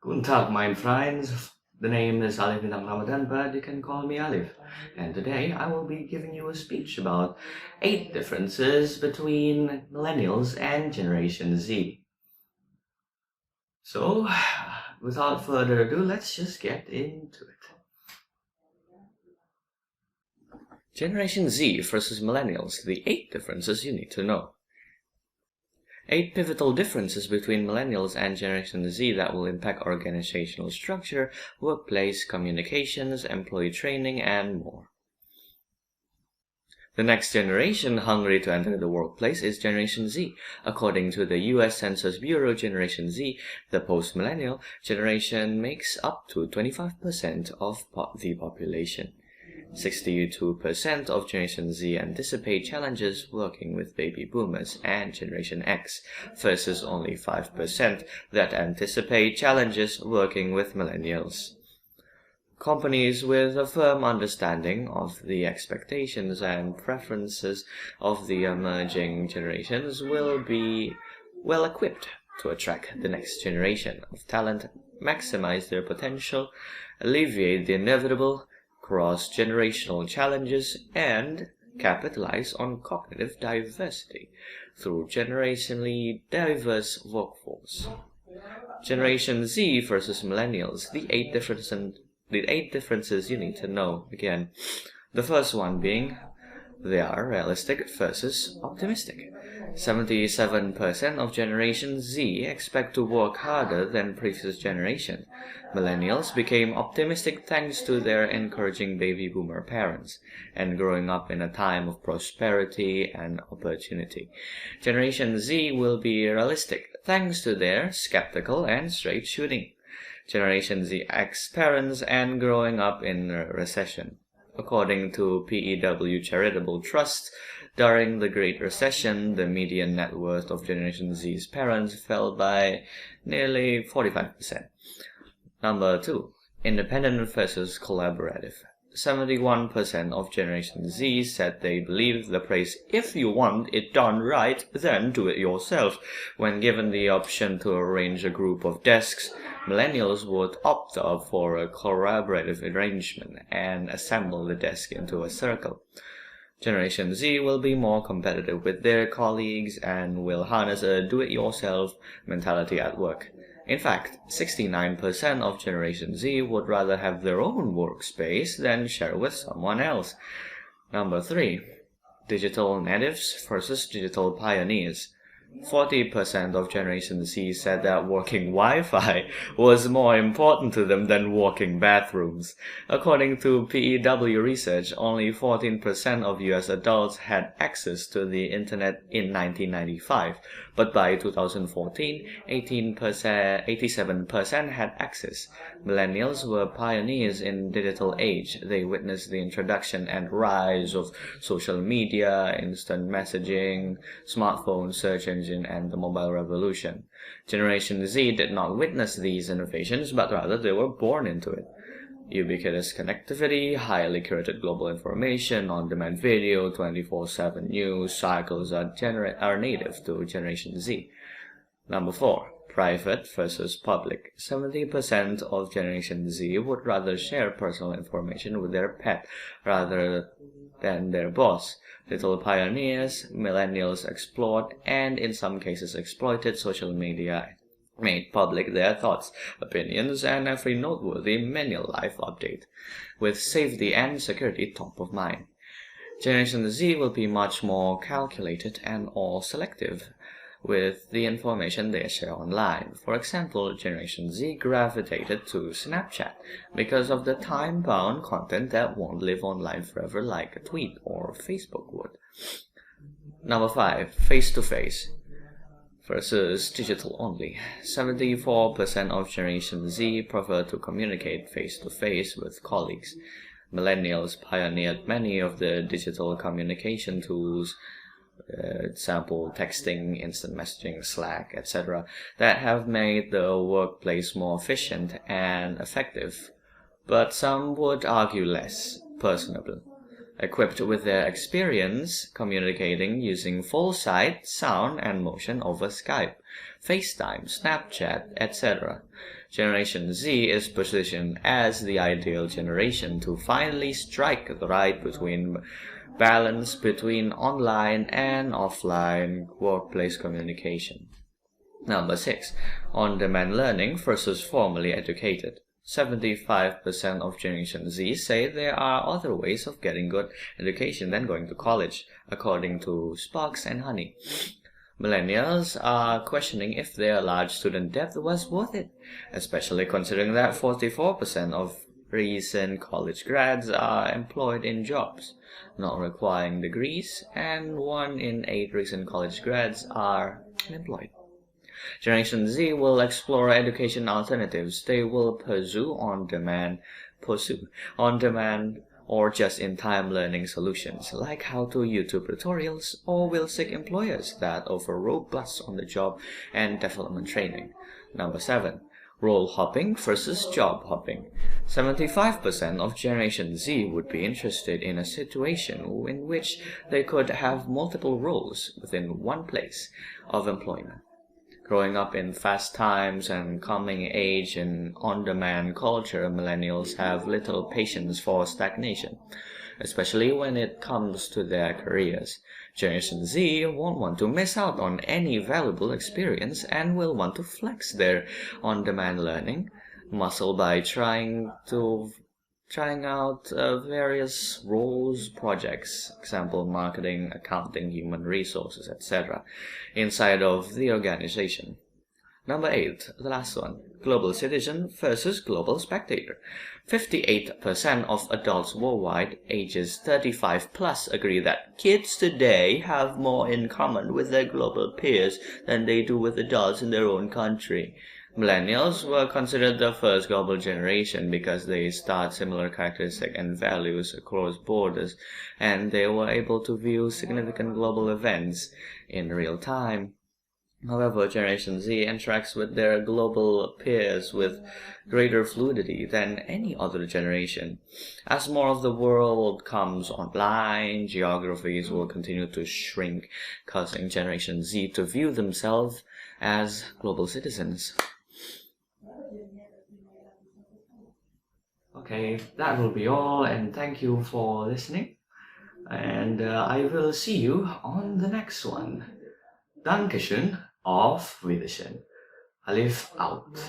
Guten Tag, my friends. The name is Alif bin Ramadan, but you can call me Alif. And today I will be giving you a speech about 8 differences between Millennials and Generation Z. So, without further ado, let's just get into it. Generation Z versus Millennials, the 8 differences you need to know. 8 pivotal differences between Millennials and Generation Z that will impact organizational structure, workplace communications, employee training, and more. The next generation hungry to enter the workplace is Generation Z. According to the US Census Bureau, Generation Z, the post-millennial generation, makes up to 25% of the population. 62% of Generation Z anticipate challenges working with baby boomers and Generation X, versus only 5% that anticipate challenges working with millennials. Companies with a firm understanding of the expectations and preferences of the emerging generations will be well equipped to attract the next generation of talent, maximize their potential, alleviate the inevitable cross-generational challenges, and capitalize on cognitive diversity through generationally diverse workforce. Generation Z versus Millennials, the eight differences you need to know. Again, the first one being they are realistic versus optimistic. 77% of Generation Z expect to work harder than previous generation. Millennials became optimistic thanks to their encouraging baby boomer parents and growing up in a time of prosperity and opportunity. Generation Z will be realistic thanks to their skeptical and straight shooting. Generation Z ex-parents and growing up in a recession. According to PEW Charitable Trust, during the Great Recession, the median net worth of Generation Z's parents fell by nearly 45%. Number 2. Independent versus collaborative. 71% of Generation Z said they believe the phrase, "if you want it done right, then do it yourself." When given the option to arrange a group of desks, Millennials would opt for a collaborative arrangement and assemble the desk into a circle. Generation Z will be more competitive with their colleagues and will harness a do-it-yourself mentality at work. In fact, 69% of Generation Z would rather have their own workspace than share with someone else. Number 3. Digital natives versus digital pioneers. 40% of Generation Z said that working Wi-Fi was more important to them than working bathrooms. According to PEW research, only 14% of US adults had access to the internet in 1995, but by 2014, 87% had access. Millennials were pioneers in digital age. They witnessed the introduction and rise of social media, instant messaging, smartphone search engine, and the mobile revolution. Generation Z did not witness these innovations, but rather they were born into it. Ubiquitous connectivity, highly curated global information, on-demand video, 24/7 news cycles are native to Generation Z. Number 4. Private versus public. 70% of Generation Z would rather share personal information with their pet rather than their boss. Little pioneers, Millennials explored and in some cases exploited social media, made public their thoughts, opinions, and every noteworthy menial life update, with safety and security top of mind. Generation Z will be much more calculated and or selective with the information they share online. For example, Generation Z gravitated to Snapchat because of the time-bound content that won't live online forever like a tweet or Facebook would. Number 5. Face-to-face versus digital only. 74% of Generation Z prefer to communicate face-to-face with colleagues. Millennials pioneered many of the digital communication tools, example texting, instant messaging, Slack, etc., that have made the workplace more efficient and effective, but some would argue less personable. Equipped with their experience communicating using full sight, sound, and motion over Skype, FaceTime, Snapchat, etc., Generation Z is positioned as the ideal generation to finally strike the right balance between online and offline workplace communication. Number 6. On-demand learning versus formally educated. 75% of Generation Z say there are other ways of getting good education than going to college, according to Sparks and Honey. Millennials are questioning if their large student debt was worth it, especially considering that 44% of recent college grads are employed in jobs not requiring degrees, and 1 in 8 recent college grads are unemployed. Generation Z will explore education alternatives. They will pursue on-demand or just-in-time learning solutions, like how-to YouTube tutorials, or will seek employers that offer robust on-the-job and development training. Number 7. Role hopping versus job hopping. 75% of Generation Z would be interested in a situation in which they could have multiple roles within one place of employment. Growing up in fast times and coming age in on-demand culture, millennials have little patience for stagnation, especially when it comes to their careers. Generation Z won't want to miss out on any valuable experience and will want to flex their on-demand learning muscle by trying out various roles, projects, example marketing, accounting, human resources, etc., inside of the organization. Number 8, the last one, global citizen versus global spectator. 58% of adults worldwide ages 35 plus agree that kids today have more in common with their global peers than they do with adults in their own country. Millennials were considered the first global generation because they start similar characteristics and values across borders, and they were able to view significant global events in real time. However, Generation Z interacts with their global peers with greater fluidity than any other generation. As more of the world comes online, geographies will continue to shrink, causing Generation Z to view themselves as global citizens. Okay, that will be all, and thank you for listening. And I will see you on the next one. Dankeschön, auf Wiedersehen. Alif out.